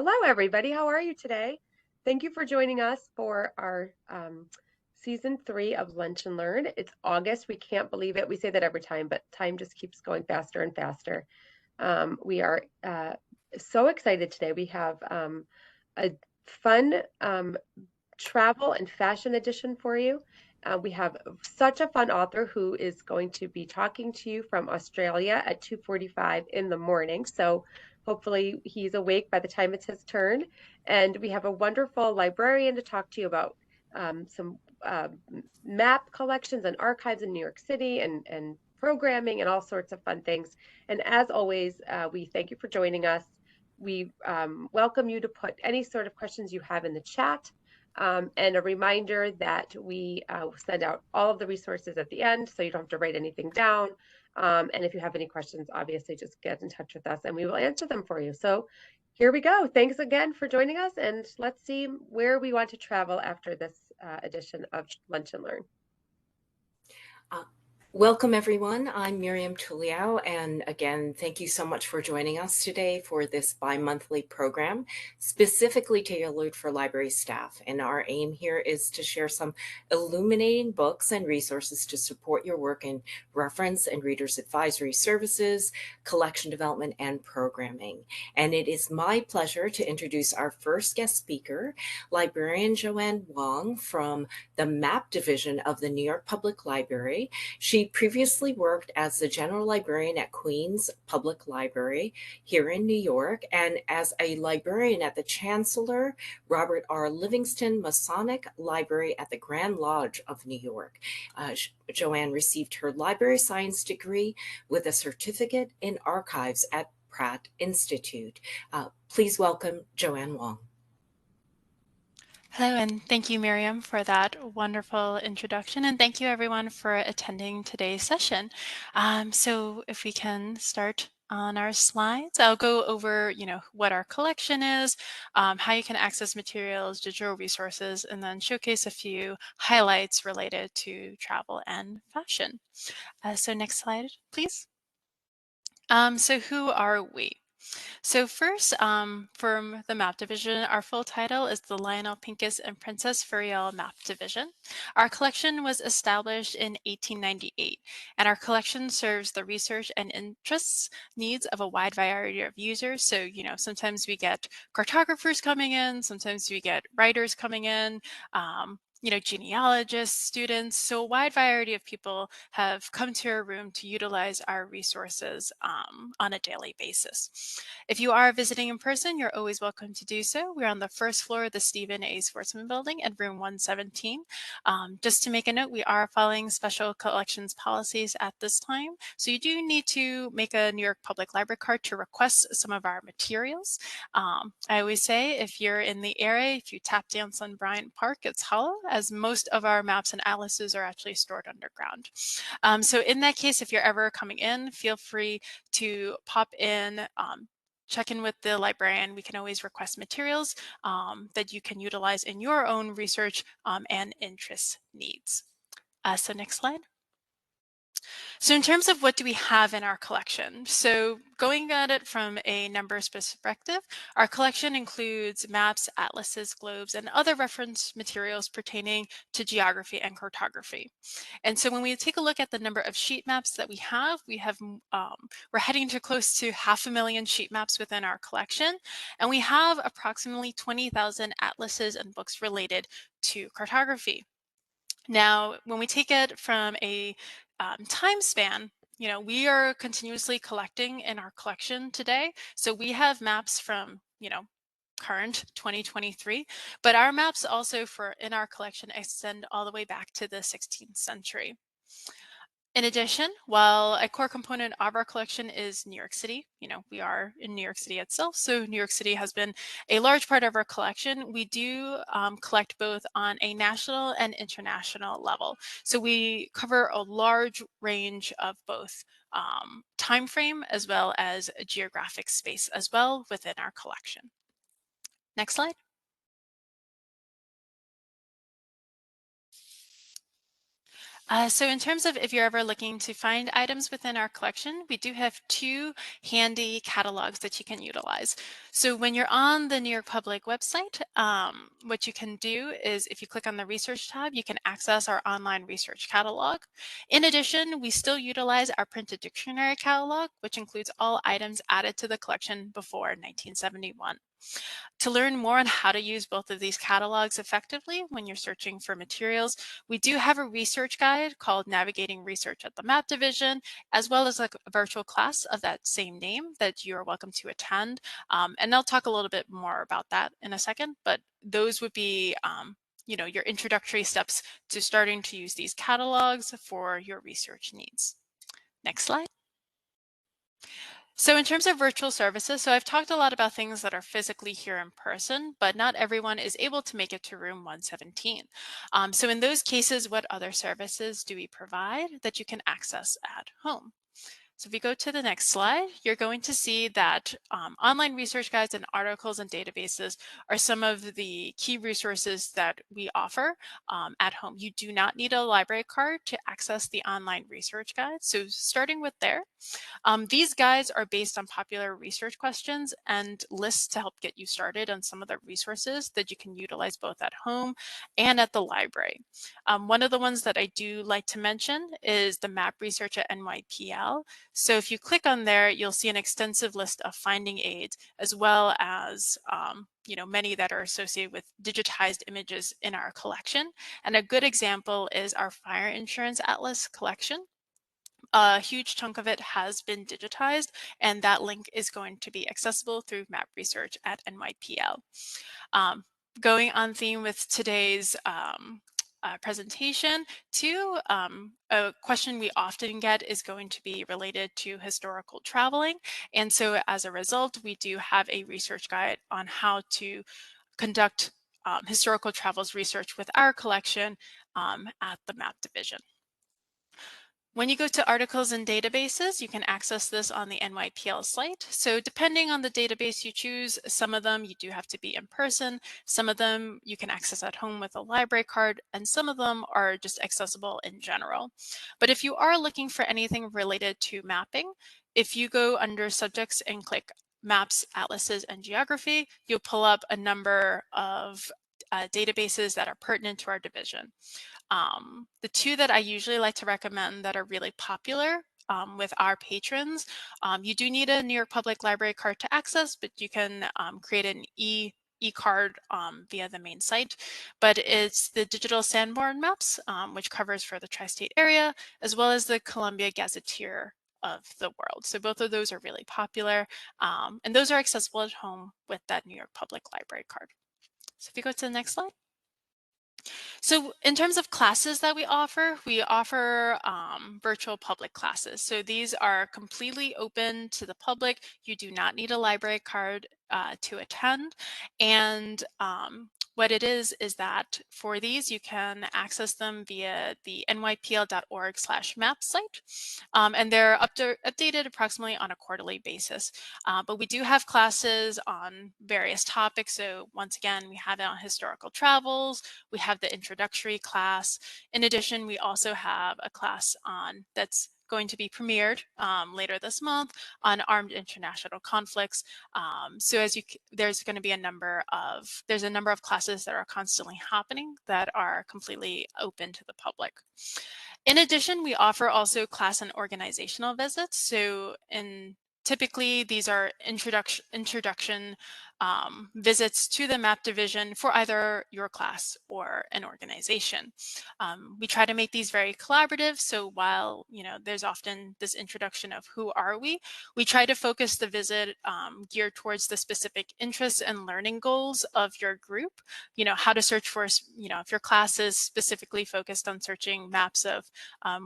Hello, everybody. How are you today? Thank you for joining us for our season 3 of Lunch and Learn. It's August. We can't believe it. We say that every time, but time just keeps going faster and faster. We are so excited today. We have a fun travel and fashion edition for you. We have such a fun author who is going to be talking to you from Australia at 2:45 in the morning. So hopefully he's awake by the time it's his turn. And we have a wonderful librarian to talk to you about some map collections and archives in New York City and programming and all sorts of fun things. And as always, we thank you for joining us. We welcome you to put any sort of questions you have in the chat. And a reminder that we send out all of the resources at the end, so you don't have to write anything down. And if you have any questions, obviously just get in touch with us and we will answer them for you. So here we go. Thanks again for joining us, and let's see where we want to travel after this edition of Lunch and Learn. Uh, Welcome, everyone. I'm Miriam Tuliao, and again, thank you so much for joining us today for this bi-monthly program, specifically tailored for library staff. And our aim here is to share some illuminating books and resources to support your work in reference and readers advisory services, collection development, and programming. And it is my pleasure to introduce our first guest speaker, librarian Joanne Wong from the MAP division of the New York Public Library. She previously worked as the general librarian at Queens Public Library here in New York and as a librarian at the Chancellor Robert R. Livingston Masonic Library at the Grand Lodge of New York. Joanne received her library science degree with a certificate in archives at Pratt Institute. Please welcome Joanne Wong. Hello, and thank you, Miriam, for that wonderful introduction. And thank you, everyone, for attending today's session. So if we can start on our slides, I'll go over, what our collection is, how you can access materials, digital resources, and then showcase a few highlights related to travel and fashion. So next slide, please. So who are we? So first, from the MAP division, our full title is the Lionel, Pincus, and Princess Firyal MAP division. Our collection was established in 1898, and our collection serves the research and interests needs of a wide variety of users. So, sometimes we get cartographers coming in, sometimes we get writers coming in, genealogists, students. So a wide variety of people have come to our room to utilize our resources on a daily basis. If you are visiting in person, you're always welcome to do so. We're on the first floor of the Stephen A. Schwarzman building at room 117. Just to make a note, we are following special collections policies at this time. So you do need to make a New York Public Library card to request some of our materials. I always say if you're in the area, if you tap dance on Bryant Park, it's hollow, as most of our maps and atlases are actually stored underground. So in that case, if you're ever coming in, feel free to pop in, check in with the librarian. We can always request materials that you can utilize in your own research and interest needs. So next slide. So in terms of what do we have in our collection? So going at it from a numbers perspective, our collection includes maps, atlases, globes, and other reference materials pertaining to geography and cartography. And so when we take a look at the number of sheet maps that we have, we're heading to close to 500,000 sheet maps within our collection. And we have approximately 20,000 atlases and books related to cartography. Now, when we take it from a time span, we are continuously collecting in our collection today. So we have maps from, current 2023, but our maps also in our collection extend all the way back to the 16th century. In addition, while a core component of our collection is New York City, we are in New York City itself, so New York City has been a large part of our collection. We do collect both on a national and international level. So we cover a large range of both time frame as well as a geographic space as well within our collection. Next slide. So in terms of if you're ever looking to find items within our collection, we do have two handy catalogs that you can utilize. So when you're on the New York Public website, what you can do is if you click on the research tab, you can access our online research catalog. In addition, we still utilize our printed dictionary catalog, which includes all items added to the collection before 1971. To learn more on how to use both of these catalogs effectively when you're searching for materials, we do have a research guide called Navigating Research at the Map Division, as well as a virtual class of that same name that you are welcome to attend. And I'll talk a little bit more about that in a second, but those would be your introductory steps to starting to use these catalogs for your research needs. Next slide. So in terms of virtual services, so I've talked a lot about things that are physically here in person, but not everyone is able to make it to room 117. So in those cases, what other services do we provide that you can access at home? So if you go to the next slide, you're going to see that online research guides and articles and databases are some of the key resources that we offer at home. You do not need a library card to access the online research guides. So starting with there, these guides are based on popular research questions and lists to help get you started on some of the resources that you can utilize both at home and at the library. One of the ones that I do like to mention is the map research at NYPL. So if you click on there, you'll see an extensive list of finding aids, as well as many that are associated with digitized images in our collection. And a good example is our fire insurance atlas collection. A huge chunk of it has been digitized, and that link is going to be accessible through map research at NYPL. Going on theme with today's presentation, too, a question we often get is going to be related to historical traveling. And so as a result, we do have a research guide on how to conduct historical travels research with our collection at the map division. When you go to articles and databases, you can access this on the NYPL site. So depending on the database you choose, some of them you do have to be in person, some of them you can access at home with a library card, and some of them are just accessible in general. But if you are looking for anything related to mapping, if you go under subjects and click maps, atlases, and geography, you'll pull up a number of databases that are pertinent to our division. The two that I usually like to recommend that are really popular with our patrons, you do need a New York Public Library card to access, but you can create an e-card via the main site. But it's the Digital Sanborn Maps, which covers for the tri-state area, as well as the Columbia Gazetteer of the world. So both of those are really popular, and those are accessible at home with that New York Public Library card. So if you go to the next slide. So in terms of classes that we offer virtual public classes. So these are completely open to the public. You do not need a library card to attend. And what it is that for these, you can access them via the nypl.org/map site. And they're updated approximately on a quarterly basis. But we do have classes on various topics. So once again, we have it on historical travels, we have the introductory class. In addition, we also have a class on that's going to be premiered later this month on armed international conflicts. So there's going to be a number of classes that are constantly happening that are completely open to the public. In addition, we offer also class and organizational visits. So typically these are introduction visits to the map division for either your class or an organization. We try to make these very collaborative. So while there's often this introduction of who are we try to focus the visit geared towards the specific interests and learning goals of your group. How to search for, if your class is specifically focused on searching maps of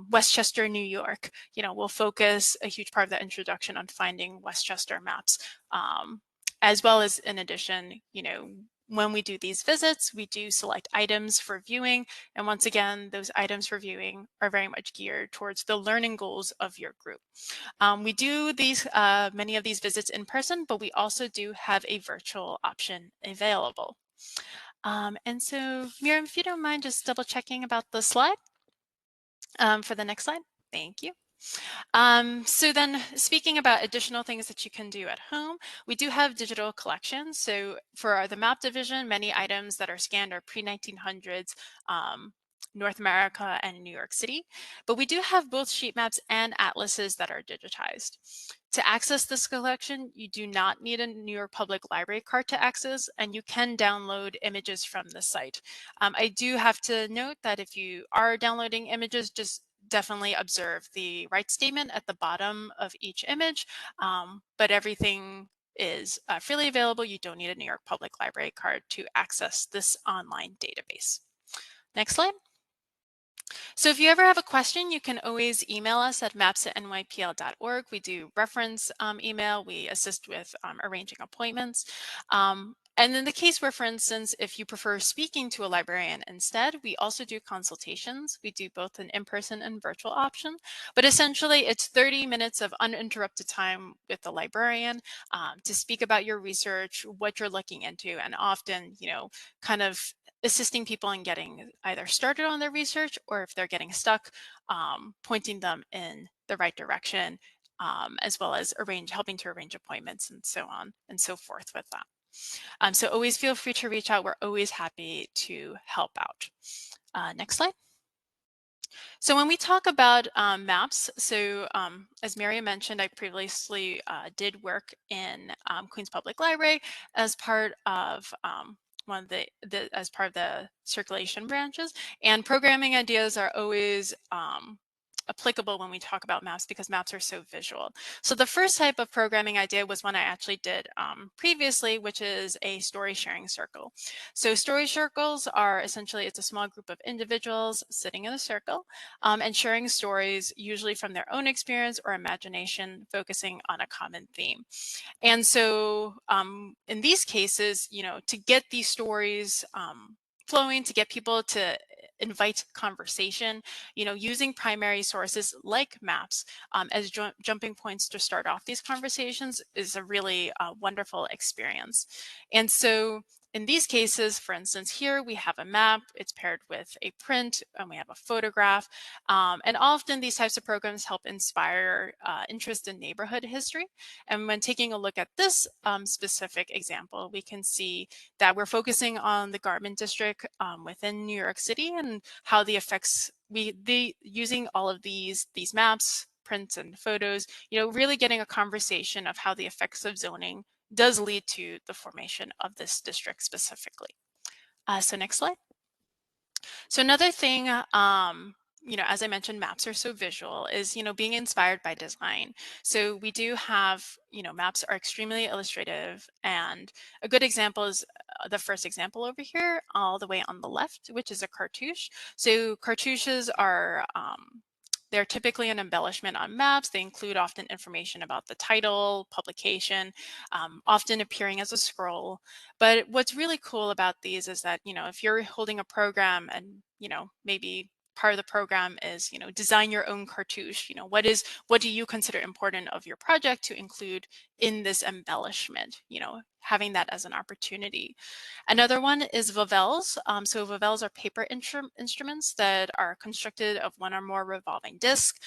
Westchester, New York, we'll focus a huge part of that introduction on finding Westchester maps. As well as, in addition, when we do these visits, we do select items for viewing. And once again, those items for viewing are very much geared towards the learning goals of your group. We do many of these visits in person, but we also do have a virtual option available. And so, Miriam, if you don't mind just double checking about the slide. For the next slide, thank you. So then speaking about additional things that you can do at home, we do have digital collections. So for the map division, many items that are scanned are pre-1900s, North America and New York City, but we do have both sheet maps and atlases that are digitized. To access this collection, you do not need a New York Public Library card to access, and you can download images from the site. I do have to note that if you are downloading images, just definitely observe the right statement at the bottom of each image, but everything is freely available. You don't need a New York Public Library card to access this online database. Next slide. So if you ever have a question, you can always email us at maps@nypl.org. We do reference email. We assist with arranging appointments. And in the case where, for instance, if you prefer speaking to a librarian instead, we also do consultations. We do both an in-person and virtual option, but essentially it's 30 minutes of uninterrupted time with the librarian to speak about your research, what you're looking into, and often, kind of assisting people in getting either started on their research, or if they're getting stuck, pointing them in the right direction, as well as helping to arrange appointments and so on and so forth with that. So always feel free to reach out. We're always happy to help out. Next slide. So when we talk about maps, so as Miriam mentioned, I previously did work in Queens Public Library as part of one of as part of the circulation branches, and programming ideas are always applicable when we talk about maps because maps are so visual. So the first type of programming idea was one I actually did previously, which is a story sharing circle. So story circles are essentially, it's a small group of individuals sitting in a circle and sharing stories, usually from their own experience or imagination, focusing on a common theme. And so in these cases, to get these stories flowing, to get people to invite conversation, using primary sources like maps as jumping points to start off these conversations is a really wonderful experience. And so in these cases, for instance, here we have a map, it's paired with a print, and we have a photograph. And often these types of programs help inspire interest in neighborhood history. And when taking a look at this specific example, we can see that we're focusing on the garment district within New York City and how the effects, using all of these maps, prints, and photos, really getting a conversation of how the effects of zoning does lead to the formation of this district specifically. So next slide. So another thing, as I mentioned, maps are so visual, is, being inspired by design. So we do have, maps are extremely illustrative, and a good example is the first example over here, all the way on the left, which is a cartouche. So cartouches are, they're typically an embellishment on maps. They include often information about the title, publication, often appearing as a scroll. But what's really cool about these is that, if you're holding a program and, maybe part of the program is, design your own cartouche, what do you consider important of your project to include in this embellishment, having that as an opportunity. Another one is vavels. So vavels are paper instruments that are constructed of one or more revolving discs.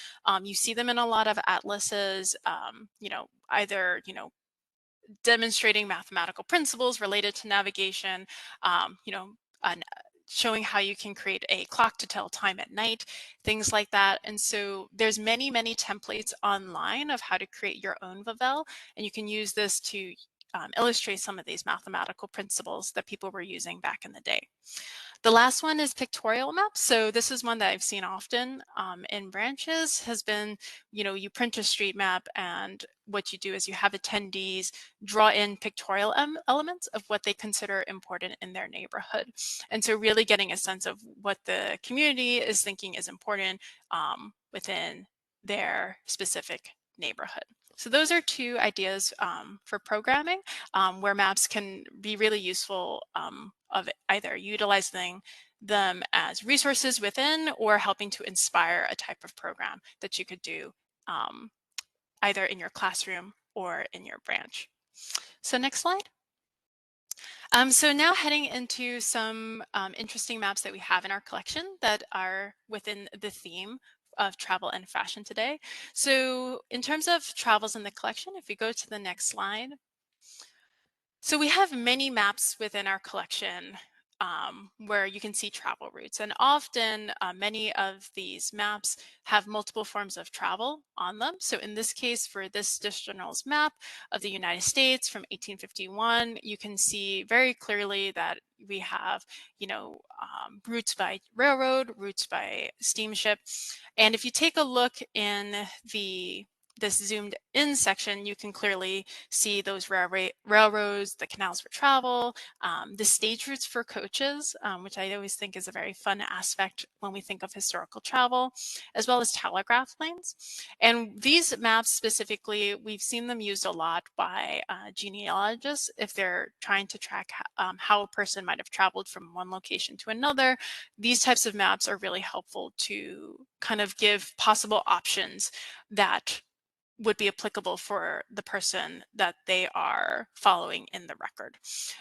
You see them in a lot of atlases, either, demonstrating mathematical principles related to navigation, and showing how you can create a clock to tell time at night, things like that. And so there's many, many templates online of how to create your own Vavel, and you can use this to illustrate some of these mathematical principles that people were using back in the day. The last one is pictorial maps. So this is one that I've seen often in branches, has been, you print a street map, and what you do is you have attendees draw in pictorial elements of what they consider important in their neighborhood. And so really getting a sense of what the community is thinking is important within their specific neighborhood. So those are two ideas for programming where maps can be really useful of either utilizing them as resources within or helping to inspire a type of program that you could do either in your classroom or in your branch. So next slide. So now heading into some interesting maps that we have in our collection that are within the theme of travel and fashion today. So in terms of travels in the collection, if we go to the next slide, so we have many maps within our collection where you can see travel routes. And often many of these maps have multiple forms of travel on them. So in this case, for this digital's map of the United States from 1851, you can see very clearly that we have, routes by railroad, routes by steamship. And if you take a look in this zoomed in section, you can clearly see those railroads, the canals for travel, the stage routes for coaches, which I always think is a very fun aspect when we think of historical travel, as well as telegraph lines. And these maps specifically, we've seen them used a lot by genealogists if they're trying to track how a person might have traveled from one location to another. These types of maps are really helpful to kind of give possible options that would be applicable for the person that they are following in the record.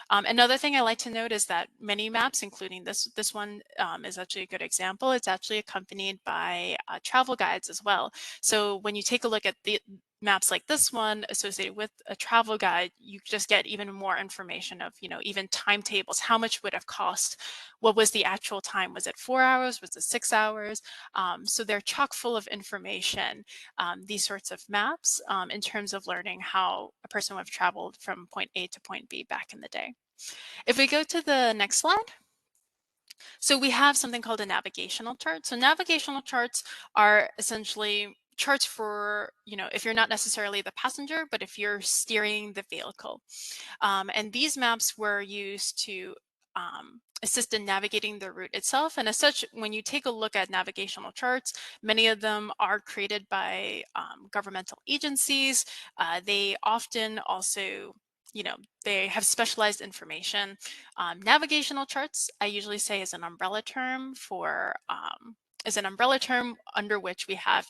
Another thing I like to note is that many maps, including this one, is actually a good example. It's actually accompanied by travel guides as well. So when you take a look at the maps like this one associated with a travel guide, you just get even more information of, even timetables. How much would have cost? What was the actual time? Was it 4 hours? Was it 6 hours? So they're chock full of information, these sorts of maps, in terms of learning how a person would have traveled from point A to point B back in the day. If we go to the next slide. So we have something called a navigational chart. So navigational charts are essentially charts for, if you're not necessarily the passenger, but if you're steering the vehicle. And these maps were used to assist in navigating the route itself. And as such, when you take a look at navigational charts, many of them are created by governmental agencies. They often also, they have specialized information. Navigational charts, I usually say, is an umbrella term under which we have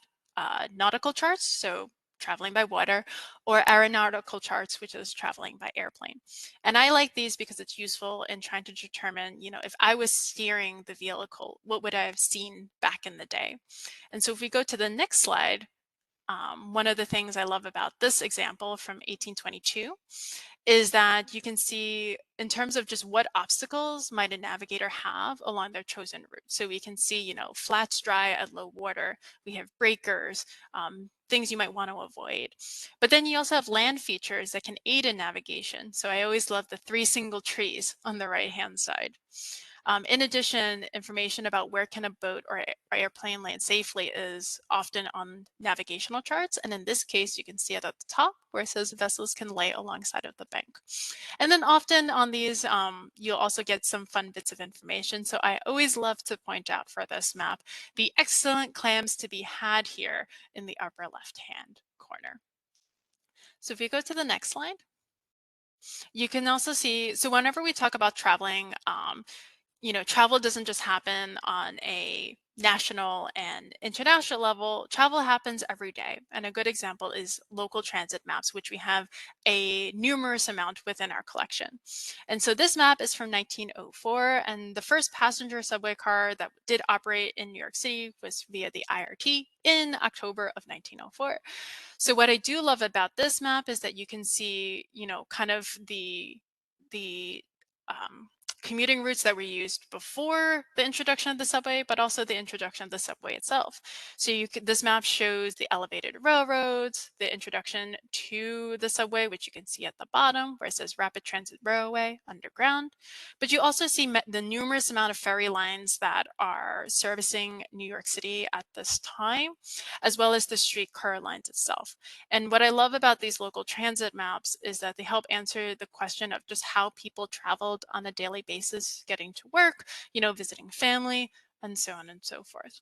nautical charts, so traveling by water, or aeronautical charts, which is traveling by airplane. And I like these because it's useful in trying to determine, if I was steering the vehicle, what would I have seen back in the day? And so if we go to the next slide, one of the things I love about this example from 1822 is that you can see in terms of just what obstacles might a navigator have along their chosen route. So we can see, flats dry at low water. We have breakers, things you might want to avoid. But then you also have land features that can aid in navigation. So I always love the 3 single trees on the right-hand side. In addition, information about where can a boat or airplane land safely is often on navigational charts. And in this case, you can see it at the top where it says vessels can lay alongside of the bank. And then often on these, you'll also get some fun bits of information. So I always love to point out for this map, the excellent clams to be had here in the upper left-hand corner. So if you go to the next slide, you can also see, so whenever we talk about traveling, travel doesn't just happen on a national and international level. Travel happens every day. And a good example is local transit maps, which we have a numerous amount within our collection. And so this map is from 1904. And the first passenger subway car that did operate in New York City was via the IRT in October of 1904. So what I do love about this map is that you can see, kind of the commuting routes that were used before the introduction of the subway, but also the introduction of the subway itself. So this map shows the elevated railroads, the introduction to the subway, which you can see at the bottom where it says Rapid Transit Railway underground. But you also see the numerous amount of ferry lines that are servicing New York City at this time, as well as the streetcar lines itself. And what I love about these local transit maps is that they help answer the question of just how people traveled on a daily basis, getting to work, visiting family, and so on and so forth.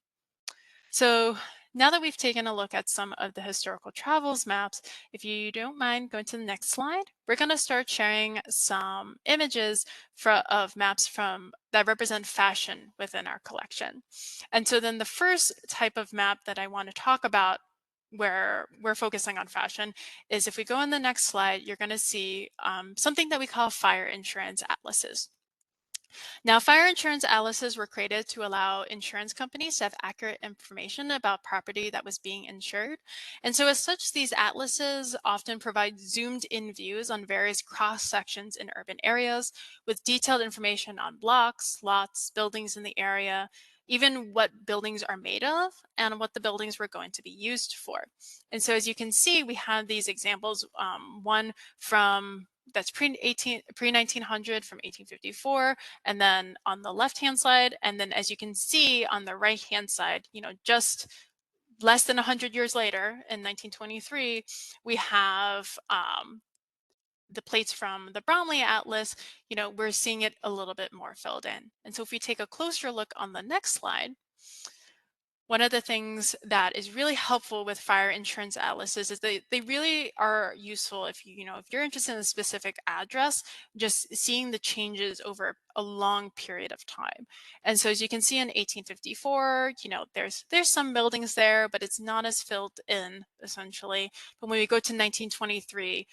So now that we've taken a look at some of the historical travels maps, if you don't mind going to the next slide, we're going to start sharing some images of maps that represent fashion within our collection. And so then the first type of map that I want to talk about where we're focusing on fashion is, if we go on the next slide, you're going to see something that we call fire insurance atlases. Now, fire insurance atlases were created to allow insurance companies to have accurate information about property that was being insured. And so as such, these atlases often provide zoomed in views on various cross sections in urban areas with detailed information on blocks, lots, buildings in the area, even what buildings are made of and what the buildings were going to be used for. And so as you can see, we have these examples, one from that's pre-1900 from 1854, and then on the left-hand side, and then as you can see on the right-hand side, just less than 100 years later in 1923, we have the plates from the Bromley Atlas. We're seeing it a little bit more filled in. And so if we take a closer look on the next slide, one of the things that is really helpful with fire insurance atlases is they really are useful if if you're interested in a specific address, just seeing the changes over a long period of time. And so as you can see in 1854, there's some buildings there, but it's not as filled in essentially. But when we go to 1923,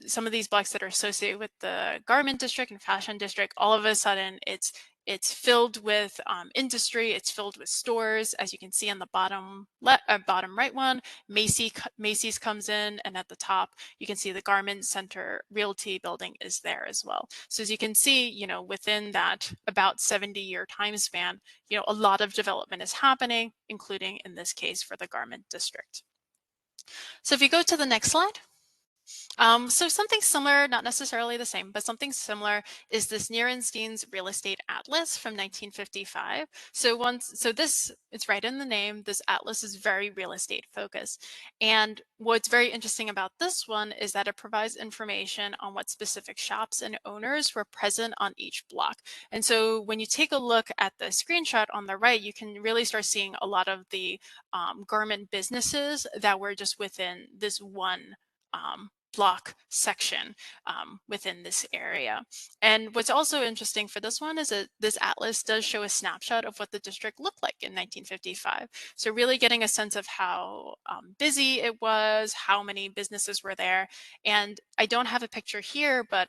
some of these blocks that are associated with the garment district and fashion district, all of a sudden it's filled with industry, it's filled with stores. As you can see on the bottom right one, Macy's comes in, and at the top you can see the Garment Center Realty building is there as well. So as you can see, within that about 70-year time span, a lot of development is happening, including in this case for the garment district. So if you go to the next slide. So something similar, not necessarily the same, but something similar is this Nirenstein's Real Estate Atlas from 1955. So this, it's right in the name, this atlas is very real estate focused. And what's very interesting about this one is that it provides information on what specific shops and owners were present on each block. And so when you take a look at the screenshot on the right, you can really start seeing a lot of the garment businesses that were just within this one block section within this area. And what's also interesting for this one is that this atlas does show a snapshot of what the district looked like in 1955. So really getting a sense of how busy it was, how many businesses were there. And I don't have a picture here, but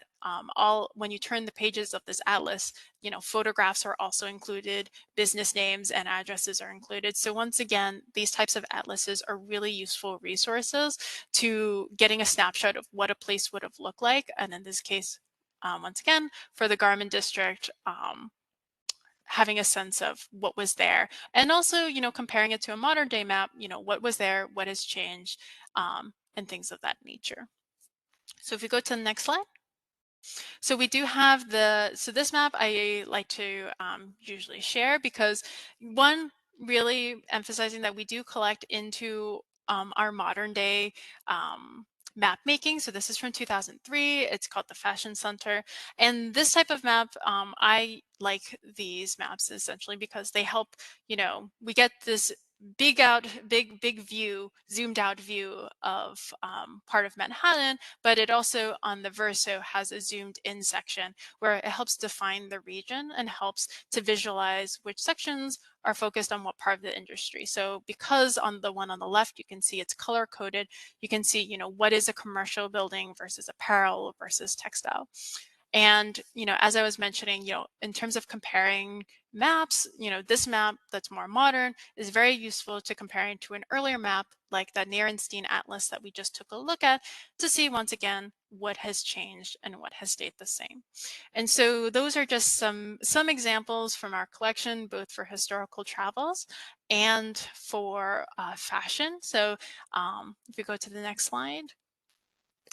when you turn the pages of this atlas, photographs are also included, business names and addresses are included. So once again, these types of atlases are really useful resources to getting a snapshot of what a place would have looked like. And in this case, once again, for the garment district, having a sense of what was there. And also, comparing it to a modern day map, what was there, what has changed, and things of that nature. So if we go to the next slide. So we do have this map I like to usually share because one, really emphasizing that we do collect into our modern day map making. So this is from 2003. It's called the Fashion Center. And this type of map, I like these maps essentially because they help, we get this big view, zoomed out view of part of Manhattan, but it also on the verso has a zoomed in section where it helps define the region and helps to visualize which sections are focused on what part of the industry. So because on the one on the left, you can see it's color coded, you can see, what is a commercial building versus apparel versus textile. And, as I was mentioning, in terms of comparing maps, this map that's more modern is very useful to comparing to an earlier map like the Nirenstein Atlas that we just took a look at to see once again what has changed and what has stayed the same. And so those are just some examples from our collection, both for historical travels and for fashion. So if we go to the next slide.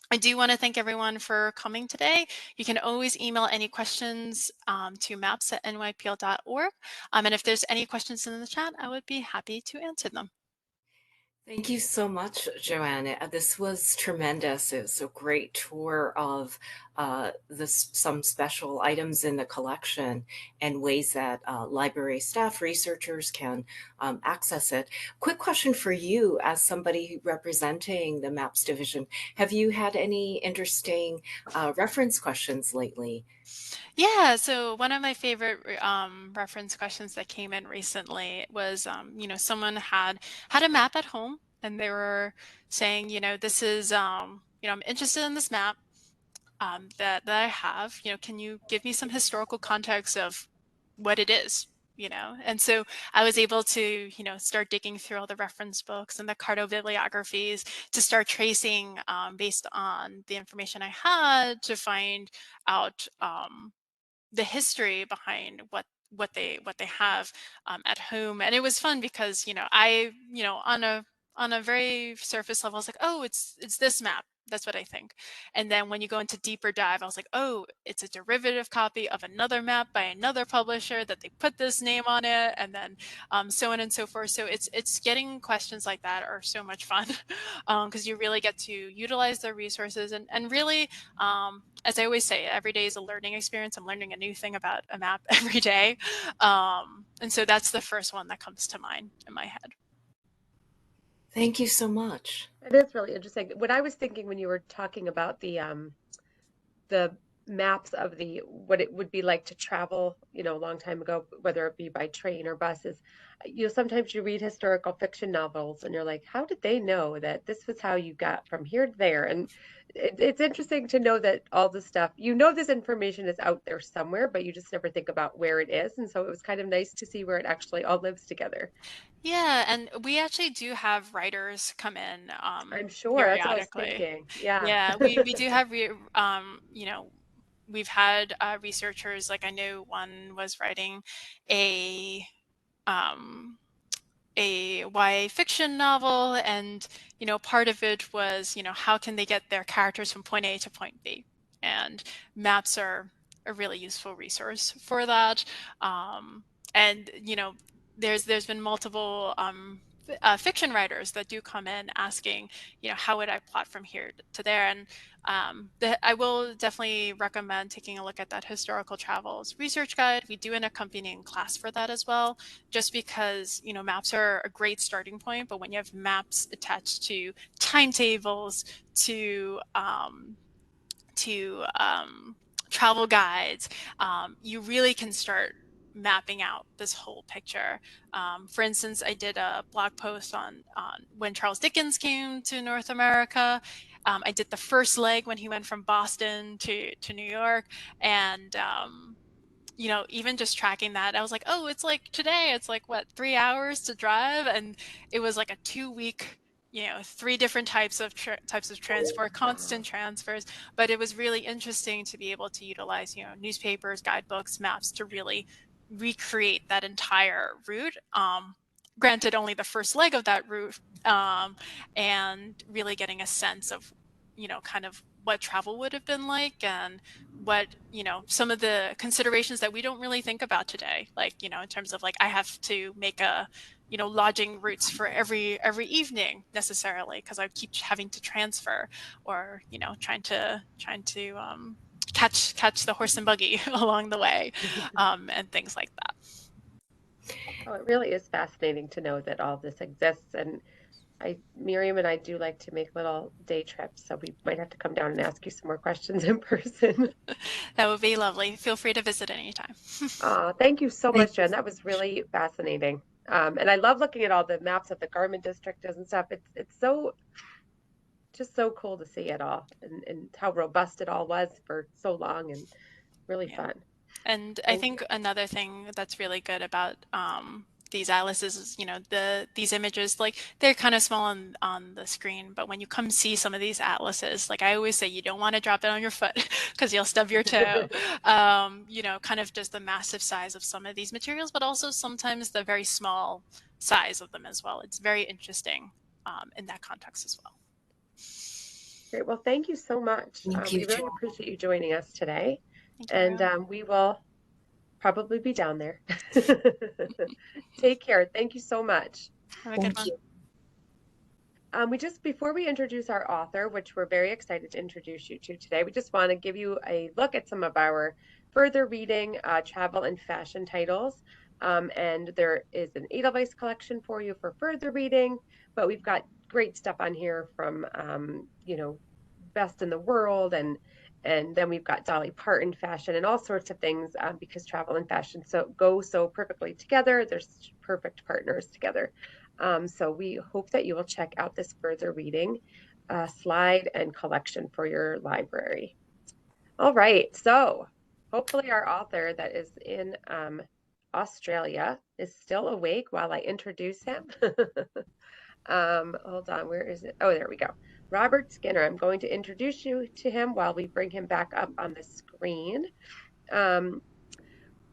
I do want to thank everyone for coming today. You can always email any questions to maps@nypl.org. And if there's any questions in the chat, I would be happy to answer them. Thank you so much, Joanne. This was tremendous. It was a great tour of some special items in the collection and ways that library staff, researchers can access it. Quick question for you as somebody representing the MAPS division. Have you had any interesting reference questions lately? Yeah, so one of my favorite reference questions that came in recently was, someone had a map at home and they were saying, this is, I'm interested in this map. that I have. Can you give me some historical context of what it is? And so I was able to, start digging through all the reference books and the cartobibliographies to start tracing based on the information I had to find out the history behind what they have at home. And it was fun because I on a very surface level I was like, oh, it's this map, that's what I think. And then when you go into deeper dive, I was like, oh, it's a derivative copy of another map by another publisher that they put this name on it, and then so on and so forth. So it's getting questions like that are so much fun because you really get to utilize their resources and really as I always say, every day is a learning experience. I'm learning a new thing about a map every day. And so that's the first one that comes to mind in my head. Thank you so much. It is really interesting. What I was thinking when you were talking about the maps of what it would be like to travel, a long time ago, whether it be by train or buses. Sometimes you read historical fiction novels and you're like, how did they know that this was how you got from here to there? And it's interesting to know that all this stuff, this information is out there somewhere, but you just never think about where it is. And so it was kind of nice to see where it actually all lives together. Yeah, and we actually do have writers come in I'm sure that's what I was periodically. thinking. Yeah. Yeah, we do have we've had researchers, like I know one was writing a um a YA fiction novel, and part of it was how can they get their characters from point A to point B, and maps are a really useful resource for that. And there's been multiple fiction writers that do come in asking how would I plot from here to there. And I will definitely recommend taking a look at that historical travels research guide. We do an accompanying class for that as well, just because maps are a great starting point, but when you have maps attached to timetables, to travel guides, you really can start mapping out this whole picture. For instance, I did a blog post on when Charles Dickens came to North America. I did the first leg when he went from Boston to New York, and even just tracking that, I was like, oh, it's like today, it's like what, 3 hours to drive, and it was like a 2 week, three different types of transport, constant transfers. But it was really interesting to be able to utilize, newspapers, guidebooks, maps to really recreate that entire route. Granted, only the first leg of that route, and really getting a sense of, kind of what travel would have been like, and what some of the considerations that we don't really think about today, like in terms of like I have to make a lodging routes for every evening necessarily because I keep having to transfer, or trying to catch the horse and buggy along the way, and things like that. Oh, it really is fascinating to know that all this exists. And Miriam and I do like to make little day trips, so we might have to come down and ask you some more questions in person. That would be lovely. Feel free to visit anytime. Thank you so Thank much, you. Jen. That was really fascinating. And I love looking at all the maps of the garment district and stuff. It's just so cool to see it all, and how robust it all was for so long, and really Yeah. fun. And I Thank think another thing that's really good about these atlases is, these images, like they're kind of small on the screen, but when you come see some of these atlases, like I always say, you don't want to drop it on your foot because you'll stub your toe. you. Kind of just the massive size of some of these materials, but also sometimes the very small size of them as well. It's very interesting in that context as well. Great. Well, thank you so much. Thank We you, really Jen. appreciate you joining us today, Thank you, and everyone. we will probably be down there. Take care. Thank you so much. Have a good Thank one. you. Before we introduce our author, which we're very excited to introduce you to today, we just want to give you a look at some of our further reading, travel and fashion titles. And there is an Edelweiss collection for you for further reading, but we've got great stuff on here from, best in the world, and then we've got Dolly Parton fashion and all sorts of things, because travel and fashion go so perfectly together. They're perfect partners together. So we hope that you will check out this further reading slide and collection for your library. All right, so hopefully our author that is in Australia is still awake while I introduce him. Hold on, where is it? Oh, there we go. Robert Skinner. I'm going to introduce you to him while we bring him back up on the screen. Um,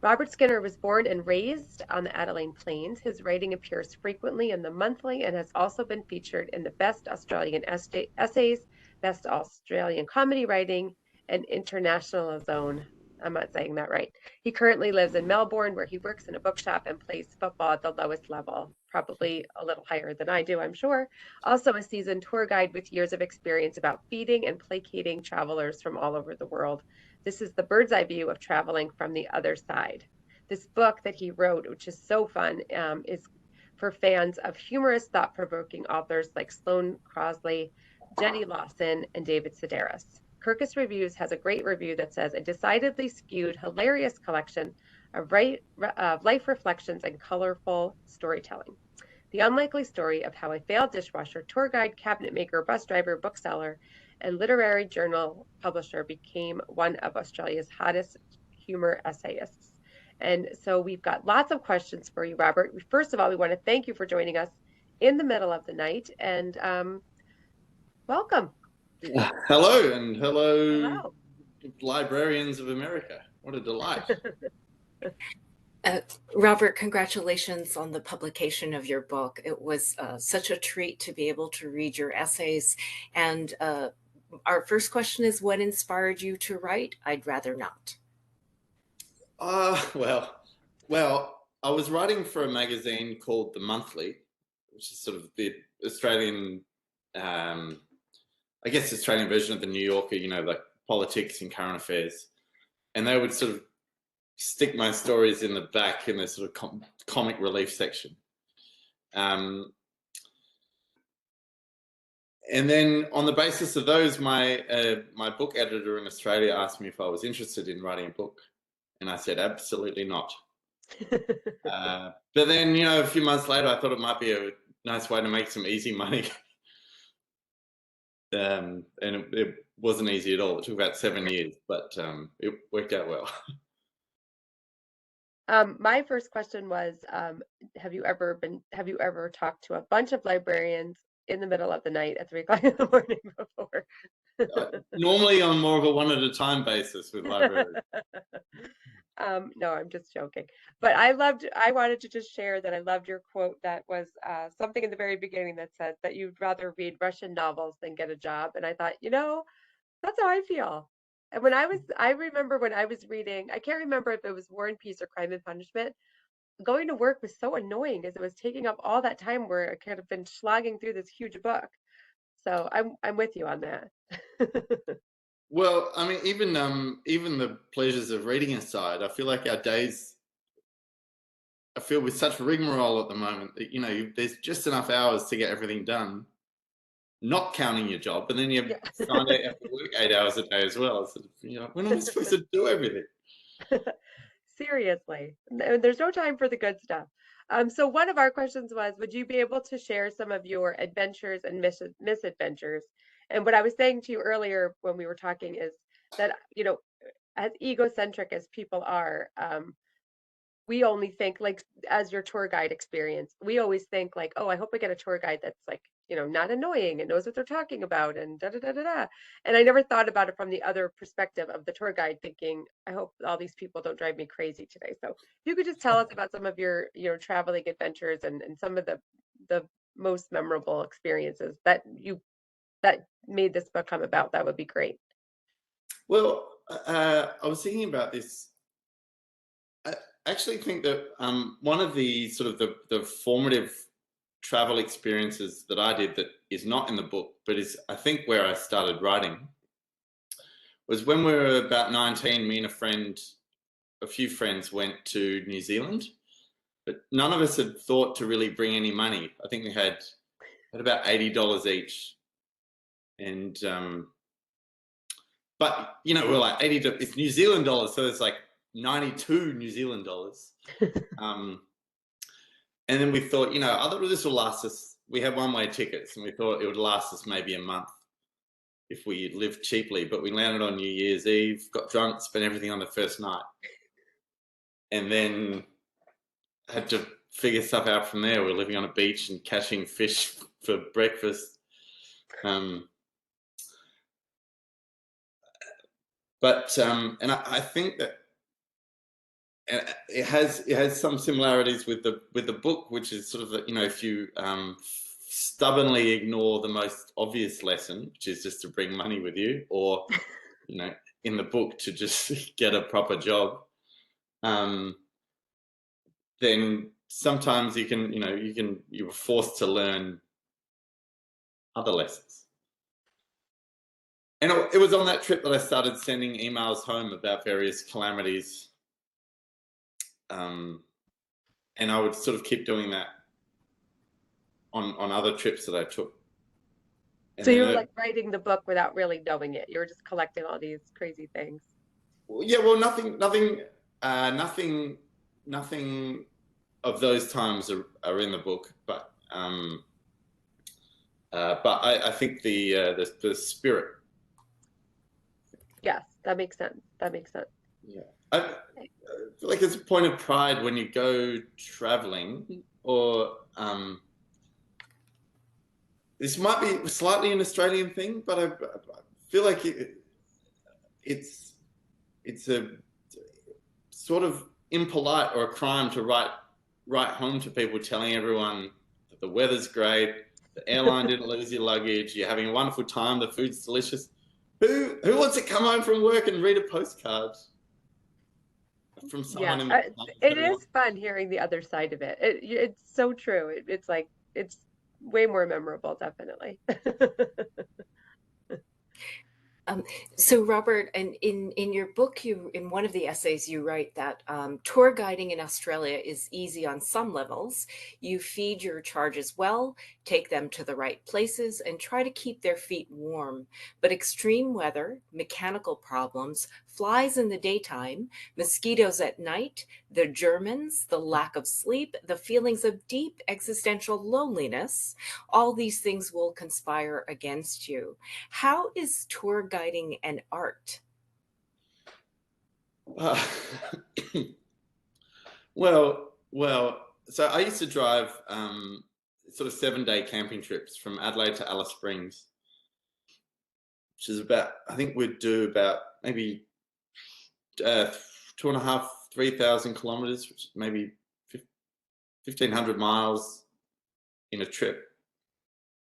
Robert Skinner was born and raised on the Adelaide Plains. His writing appears frequently in the monthly and has also been featured in the Best Australian Essays, Best Australian Comedy Writing, and International Zone. I'm not saying that right. He currently lives in Melbourne, where he works in a bookshop and plays football at the lowest level, probably a little higher than I do, I'm sure. Also, a seasoned tour guide with years of experience about feeding and placating travelers from all over the world. This is the bird's eye view of traveling from the other side. This book that he wrote, which is so fun, is for fans of humorous, thought-provoking authors like Sloane Crosley, Jenny Lawson, and David Sedaris. Kirkus Reviews has a great review that says a decidedly skewed, hilarious collection of life reflections and colorful storytelling. The unlikely story of how a failed dishwasher, tour guide, cabinet maker, bus driver, bookseller, and literary journal publisher became one of Australia's hottest humor essayists. And so we've got lots of questions for you, Robert. First of all, we want to thank you for joining us in the middle of the night, and welcome. Hello, and hello, Hello. librarians of America. What a delight. Robert, congratulations on the publication of your book. It was such a treat to be able to read your essays. And our first question is, what inspired you to write? I'd rather not. Well, I was writing for a magazine called The Monthly, which is sort of the Australian, I guess, Australian version of the New Yorker, like politics and current affairs. And they would sort of stick my stories in the back in the sort of comic relief section. And then on the basis of those, my book editor in Australia asked me if I was interested in writing a book. And I said, absolutely not. But then, a few months later, I thought it might be a nice way to make some easy money. And it wasn't easy at all. It took about 7 years, but it worked out well. My first question was, have you ever talked to a bunch of librarians in the middle of the night at 3 o'clock in the morning before? Normally on more of a one at a time basis with libraries. No, I'm just joking. But I wanted to just share that I loved your quote that was something in the very beginning that said that you'd rather read Russian novels than get a job. And I thought, that's how I feel. And I remember when I was reading, I can't remember if it was War and Peace or Crime and Punishment. Going to work was so annoying as it was taking up all that time where I could have been slogging through this huge book. So I'm with you on that. Well, I mean, even the pleasures of reading aside, I feel like our days are filled with such rigmarole at the moment that there's just enough hours to get everything done, not counting your job, and then you find out you have to work 8 hours a day as well. So, when am I supposed to do everything? Seriously, there's no time for the good stuff. So one of our questions was, would you be able to share some of your adventures and misadventures? And what I was saying to you earlier when we were talking is that, as egocentric as people are, we only think, like, as your tour guide experience, we always think like, oh, I hope I get a tour guide that's like, not annoying and knows what they're talking about and da da da da da. And I never thought about it from the other perspective of the tour guide, thinking, I hope all these people don't drive me crazy today. So if you could just tell us about some of your traveling adventures and some of the most memorable experiences that made this book come about, that would be great. Well, I was thinking about this. I actually think that one of the sort of the formative travel experiences that I did that is not in the book, but is, I think, where I started writing, was when we were about 19, me and a few friends went to New Zealand, but none of us had thought to really bring any money. I think we had about $80 each. And, but, we're like it's New Zealand dollars. So it's like 92 New Zealand dollars. And then we thought, this will last us. We had one-way tickets and we thought it would last us maybe a month if we lived cheaply, but we landed on New Year's Eve, got drunk, spent everything on the first night, and then had to figure stuff out from there. We're living on a beach and catching fish for breakfast. And I think that it has some similarities with the book, which is sort of if you stubbornly ignore the most obvious lesson, which is just to bring money with you, or in the book to just get a proper job, then sometimes you're forced to learn other lessons. And it was on that trip that I started sending emails home about various calamities. And I would sort of keep doing that on other trips that I took. And so you were like writing the book without really knowing it. You were just collecting all these crazy things. Yeah, well, nothing of those times are in the book, but I think the spirit. Yes, that makes sense. Yeah, I feel like it's a point of pride when you go traveling, or this might be slightly an Australian thing, but I feel like it's a sort of impolite or a crime to write home to people telling everyone that the weather's great, the airline didn't lose your luggage, you're having a wonderful time, the food's delicious. Who wants to come home from work and read a postcard from someone? Yeah, it is fun hearing the other side of it. It's so true. It's like it's way more memorable, definitely. So Robert, and in your book, in one of the essays, you write that tour guiding in Australia is easy on some levels. You feed your charges well, take them to the right places, and try to keep their feet warm. But extreme weather, mechanical problems, flies in the daytime, mosquitoes at night, the Germans, the lack of sleep, the feelings of deep existential loneliness, all these things will conspire against you. How is tour guiding an art? Well, so I used to drive sort of 7-day camping trips from Adelaide to Alice Springs, which is I think we'd do about maybe 2,500, 3,000 kilometers, which is maybe 1,500 miles in a trip.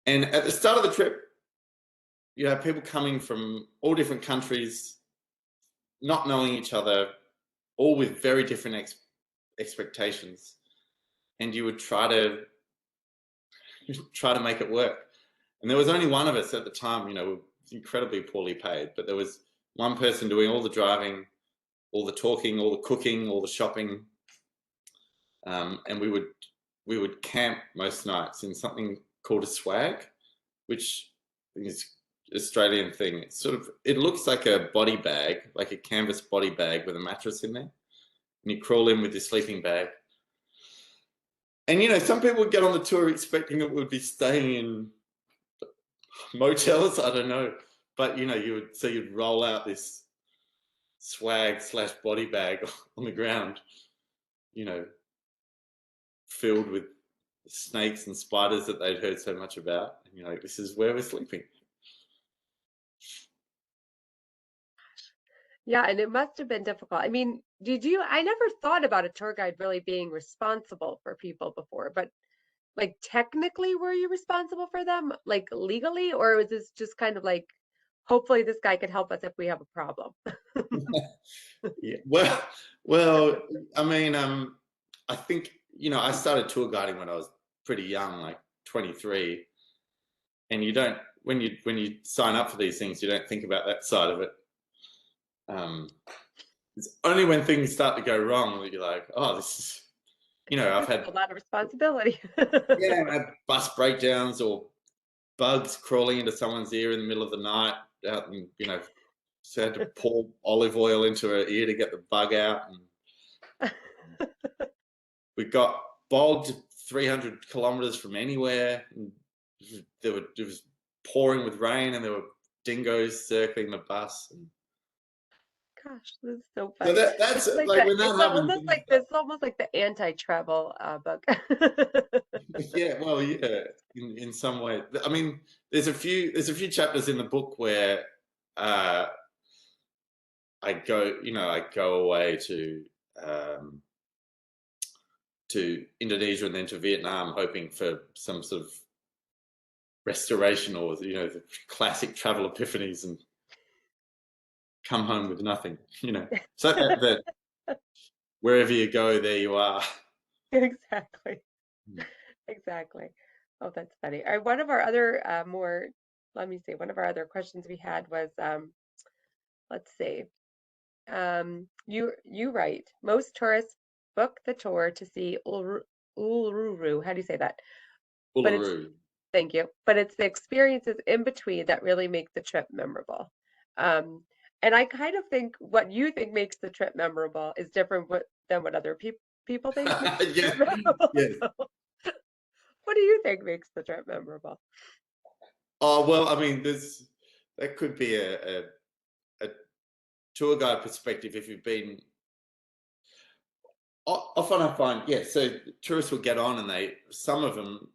And at the start of the trip, you have people coming from all different countries, not knowing each other, all with very different expectations, and you would try to make it work. And there was only one of us at the time, we were incredibly poorly paid, but there was one person doing all the driving, all the talking, all the cooking, all the shopping, and we would camp most nights in something called a swag, which is Australian thing. It's it looks like a body bag, like a canvas body bag with a mattress in there, and you crawl in with your sleeping bag. And some people would get on the tour expecting that we'd be staying in motels, I don't know, but you'd roll out this swag / body bag on the ground, filled with snakes and spiders that they'd heard so much about, and this is where we're sleeping. Yeah, and it must have been difficult. I mean, I never thought about a tour guide really being responsible for people before, but like technically were you responsible for them, like legally, or was this just kind of like, hopefully this guy could help us if we have a problem? Yeah, well, I mean, I think, I started tour guiding when I was pretty young, like 23, and when you sign up for these things, you don't think about that side of it. It's only when things start to go wrong that you're like, oh, this is, I've had a lot of responsibility. Yeah, I had bus breakdowns or bugs crawling into someone's ear in the middle of the night out, and so I had to pour olive oil into her ear to get the bug out, and we got bogged 300 kilometers from anywhere, and it was pouring with rain, and there were dingoes circling the bus. Gosh, this is so So funny. that's It's like like when that it's happens. almost like the anti-travel book. Yeah, well, yeah, in some way. I mean, there's a few chapters in the book where I go away to Indonesia and then to Vietnam, hoping for some sort of restoration, or the classic travel epiphanies, and come home with nothing. So that wherever you go, there you are. Exactly. Mm. Exactly. Oh, that's funny. One of our other one of our other questions we had was, let's see. You write, most tourists book the tour to see Uluru. How do you say that? But it's Uluru. Thank you. But it's the experiences in between that really make the trip memorable. And I kind of think what you think makes the trip memorable is different than what other people think makes the Yeah. trip memorable. Yes. So, what do you think makes the trip memorable? Oh, well, I mean, that could be a tour guide perspective. If you've been, often I find, yeah, so tourists will get on, and some of them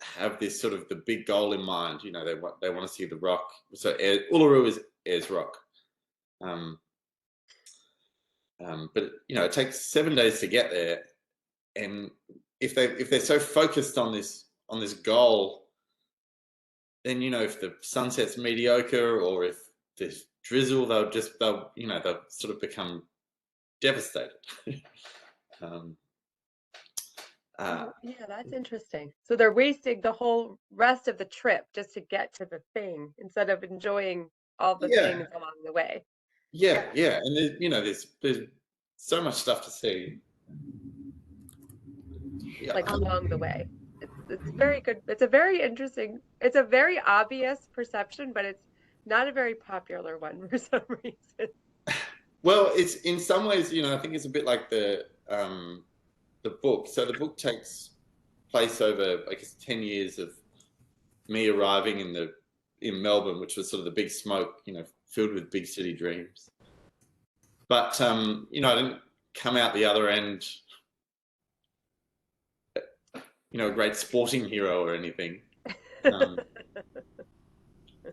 have this sort of the big goal in mind. They want to see the rock. So Uluru is Ayers Rock. But it takes 7 days to get there, and if they're so focused on this goal, then if the sunset's mediocre, or if there's drizzle, they'll sort of become devastated. Yeah, that's interesting. So they're wasting the whole rest of the trip just to get to the thing instead of enjoying all the Yeah, things along the way. yeah, and there's so much stuff to see. Yeah. Like along the way. It's very good. It's a very interesting, it's a very obvious perception, but it's not a very popular one for some reason. Well, it's in some ways, I think it's a bit like the book. So the book takes place over, I guess, 10 years of me arriving in Melbourne, which was sort of the big smoke, filled with big city dreams. But I didn't come out the other end, a great sporting hero or anything.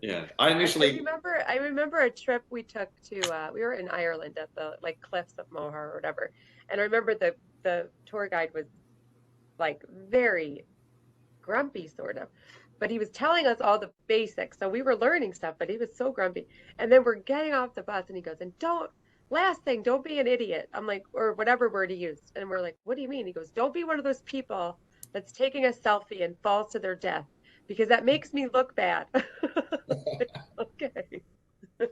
Yeah, I remember a trip we took to we were in Ireland at the cliffs of Moher or whatever. And I remember the tour guide was like very grumpy sort of, but he was telling us all the basics, so we were learning stuff, but he was so grumpy. And then we're getting off the bus and he goes, and last thing, don't be an idiot. I'm like, or whatever word he used, and we're like, what do you mean? He goes, don't be one of those people that's taking a selfie and falls to their death, because that makes me look bad. Okay.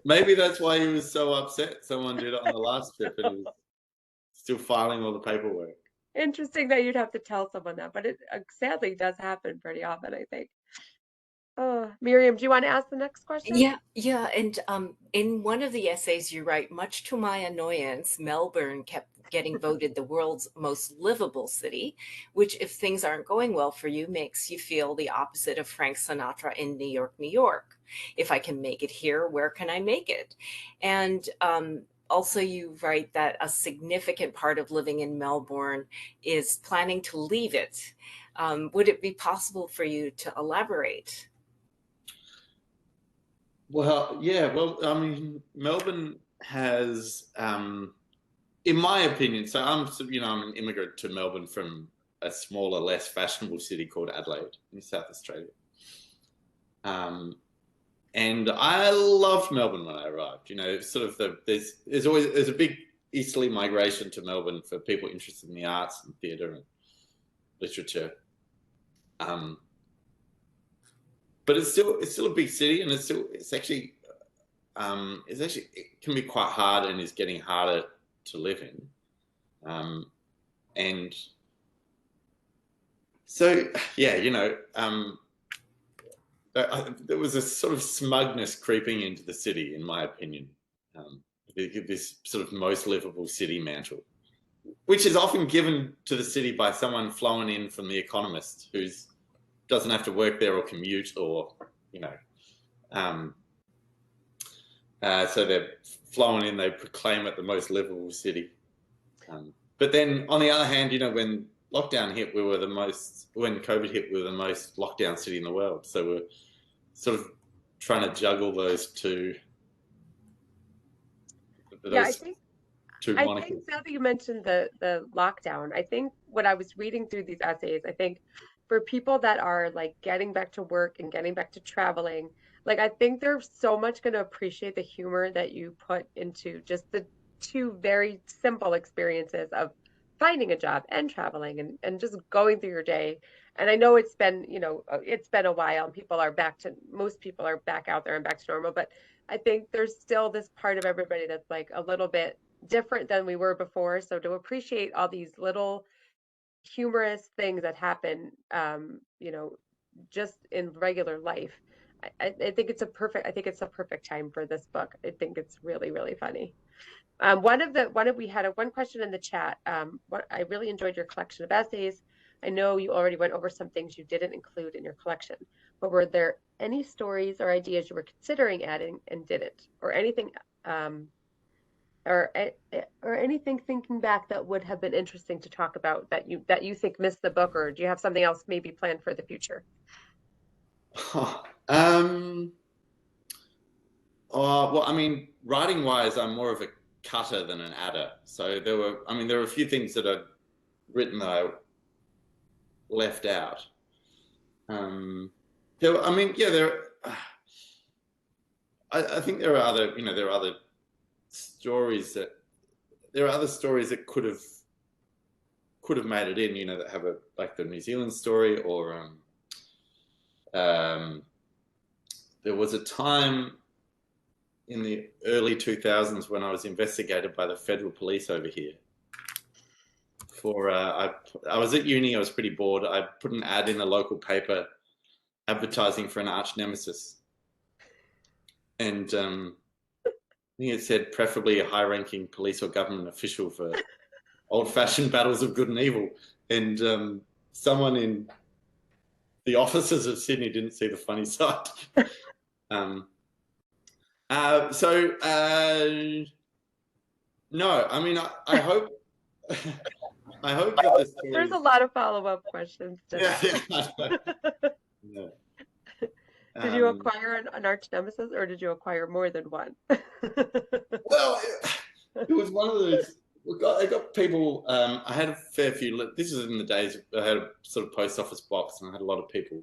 Maybe that's why he was so upset someone did it on the last trip, and he was still filing all the paperwork. Interesting that you'd have to tell someone that, but it sadly does happen pretty often, I think. Oh, Miriam, do you want to ask the next question? Yeah. And in one of the essays you write, much to my annoyance, Melbourne kept getting voted the world's most livable city, which, if things aren't going well for you, makes you feel the opposite of Frank Sinatra in New York, New York. If I can make it here, where can I make it? And also, you write that a significant part of living in Melbourne is planning to leave it. Would it be possible for you to elaborate? Well, yeah. Well, I mean, Melbourne has, in my opinion, so I'm an immigrant to Melbourne from a smaller, less fashionable city called Adelaide in South Australia. And I loved Melbourne when I arrived. Sort of there's a big easterly migration to Melbourne for people interested in the arts and theatre and literature. But it's still a big city, and it can be quite hard, and is getting harder to live in. And so, yeah, there was a sort of smugness creeping into the city, in my opinion. This sort of most livable city mantle, which is often given to the city by someone flown in from The Economist, who doesn't have to work there or commute, or So they're flowing in, they proclaim it the most livable city. But then on the other hand, you know, when lockdown hit, when COVID hit, we were the most lockdown city in the world. So we're sort of trying to juggle those two. Yeah, I think now monikers. that you mentioned the lockdown, I think when I was reading through these essays, I think for people that are like getting back to work and getting back to traveling, like I think they're so much going to appreciate the humor that you put into just the two very simple experiences of finding a job and traveling and just going through your day. And I know it's been, you know, it's been a while and most people are back out there and back to normal, but I think there's still this part of everybody that's like a little bit different than we were before. So to appreciate all these little humorous things that happen, you know, just in regular life, I think it's a perfect time for this book. I think it's really, really funny. We had one question in the chat. I really enjoyed your collection of essays. I know you already went over some things you didn't include in your collection, but were there any stories or ideas you were considering adding and didn't, or anything, or anything thinking back that would have been interesting to talk about that you think missed the book, or do you have something else maybe planned for the future? Well, I mean, writing wise, I'm more of a cutter than an adder. So there were a few things that I'd written that I left out. I think there are other stories that could have made it in, you know, that have like the New Zealand story, or there was a time in the early 2000s when I was investigated by the federal police over here for I was at uni, I was pretty bored. I put an ad in a local paper advertising for an arch nemesis, and I think it said preferably a high-ranking police or government official for old-fashioned battles of good and evil. And someone in the officers of Sydney didn't see the funny side. No, I mean, I hope I hope that the stories... There's a lot of follow-up questions to that. No. Did you acquire an arch nemesis, or did you acquire more than one? Well, it was one of those. I got people. I had a fair few. This is in the days I had a sort of post office box, and I had a lot of people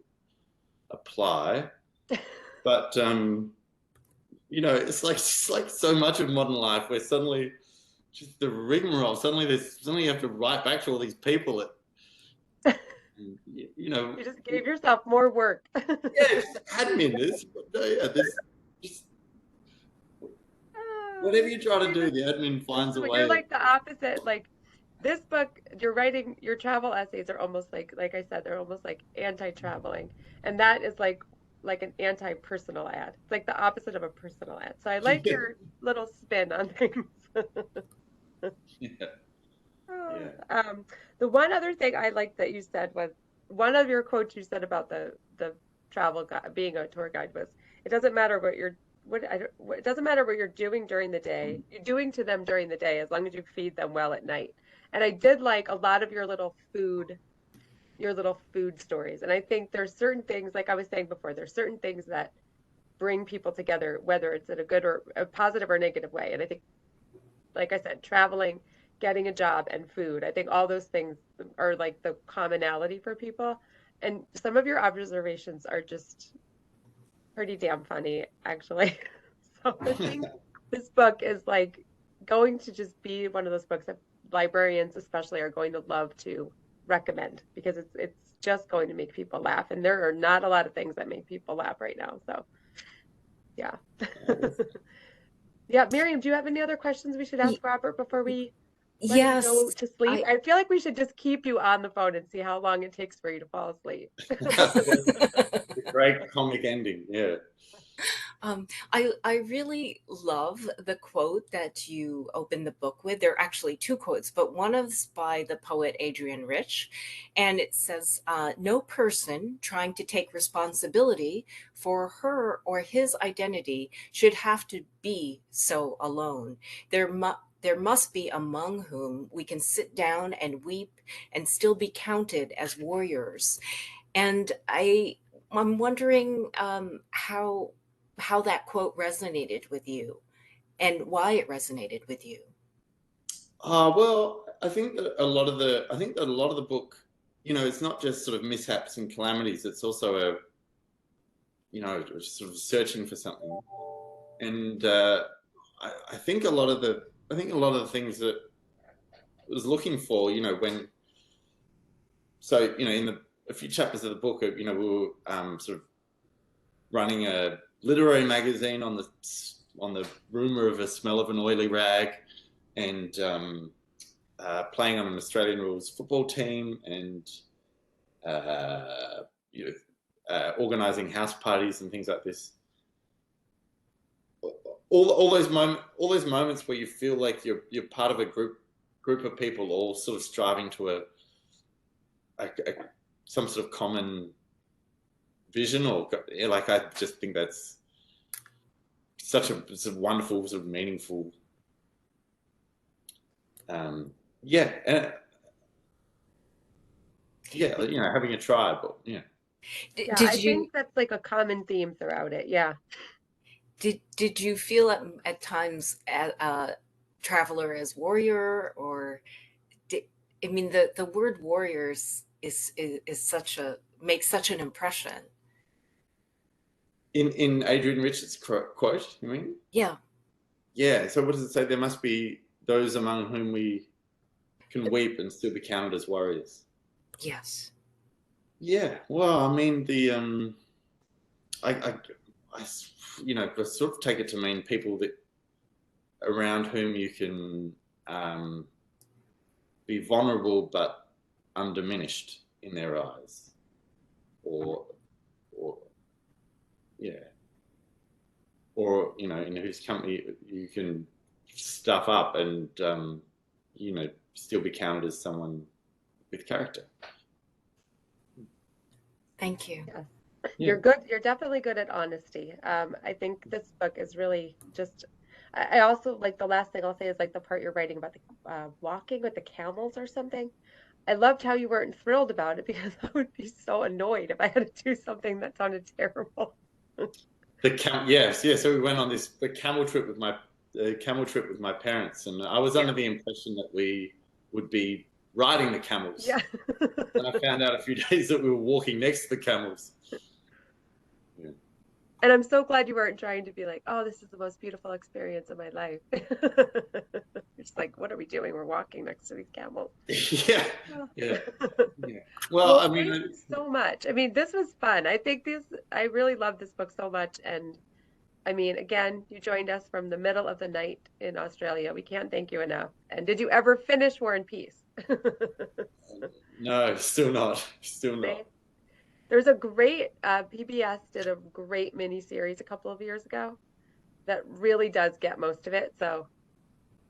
apply. But you know, it's like so much of modern life where suddenly just the rigmarole. Suddenly you have to write back to all these people that, you know. You just gave yourself more work. Yes, admin. Whatever you try to do, the admin finds a way. You're like the opposite. Like this book, you're writing your travel essays are almost like I said, they're almost like anti-traveling, and that is like an anti-personal ad. It's like the opposite of a personal ad. So I like your little spin on things. Yeah. The one other thing I liked that you said was, one of your quotes you said about the travel guide, being a tour guide, was, it doesn't matter it doesn't matter what you're doing during the day. You're doing to them during the day, as long as you feed them well at night. And I did like a lot of your little food stories. And I think there's certain things, like I was saying before, there's certain things that bring people together, whether it's in a good or a positive or negative way. And I think, like I said, traveling, getting a job, and food, I think all those things are like the commonality for people. And some of your observations are just pretty damn funny, actually. So I think this book is like going to just be one of those books that librarians especially are going to love to recommend, because it's just going to make people laugh, and there are not a lot of things that make people laugh right now. So yeah. Yeah, Miriam, do you have any other questions we should ask Robert before we go to sleep? I feel like we should just keep you on the phone and see how long it takes for you to fall asleep. Great comic ending, yeah. I really love the quote that you opened the book with. There are actually two quotes, but one is by the poet Adrienne Rich, and it says, "No person trying to take responsibility for her or his identity should have to be so alone. There must be among whom we can sit down and weep and still be counted as warriors." And I'm wondering how that quote resonated with you and why it resonated with you. Well, I think that a lot of the book, it's not just sort of mishaps and calamities. It's also sort of searching for something. And I think a lot of the things that I was looking for, in a few chapters of the book, we were sort of running a literary magazine on the rumor of a smell of an oily rag, and playing on an Australian rules football team, and organizing house parties and things like this. All those moments where you feel like you're part of a group of people all sort of striving to some sort of common vision, or like, I just think that's such a wonderful, sort of meaningful, having a tribe. Yeah, I think that's like a common theme throughout it. Yeah. Did you feel at times traveler as warrior, or the word warriors is makes such an impression. In Adrienne Rich's quote, you mean? Yeah. Yeah. So what does it say? There must be those among whom we can weep and still be counted as warriors. Yes. Yeah. Well, I mean, I sort of take it to mean people that around whom you can be vulnerable but undiminished in their eyes, or in whose company you can stuff up and still be counted as someone with character. Thank you. Yeah. You're good. You're definitely good at honesty. I think this book is really just. I also like, the last thing I'll say is like the part you're writing about the walking with the camels or something. I loved how you weren't thrilled about it, because I would be so annoyed if I had to do something that sounded terrible. Yes. So we went on the camel trip with my parents, and I was under the impression that we would be riding the camels. Yeah. And I found out a few days that we were walking next to the camels. Yeah. And I'm so glad you weren't trying to be like, oh, this is the most beautiful experience of my life. It's like, what are we doing? We're walking next to these camels. Yeah. Well, I mean, thank you so much. I mean, this was fun. I really love this book so much. And I mean, again, you joined us from the middle of the night in Australia. We can't thank you enough. And did you ever finish War and Peace? No, still not. Still not. There's a great PBS did a great mini series a couple of years ago that really does get most of it. So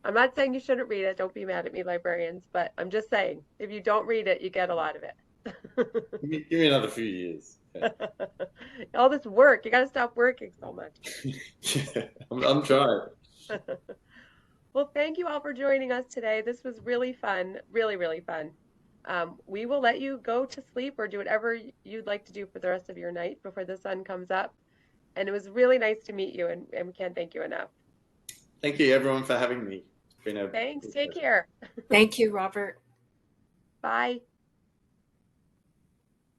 I'm not saying you shouldn't read it. Don't be mad at me, librarians, but I'm just saying, if you don't read it, you get a lot of it. Give me another few years. Yeah. All this work, you got to stop working so much. Yeah, I'm trying. Well, thank you all for joining us today. This was really fun, really, really fun. We will let you go to sleep or do whatever you'd like to do for the rest of your night before the sun comes up. And it was really nice to meet you, and we can't thank you enough. Thank you, everyone, for having me. Thanks. Take care. Thank you, Robert. Bye.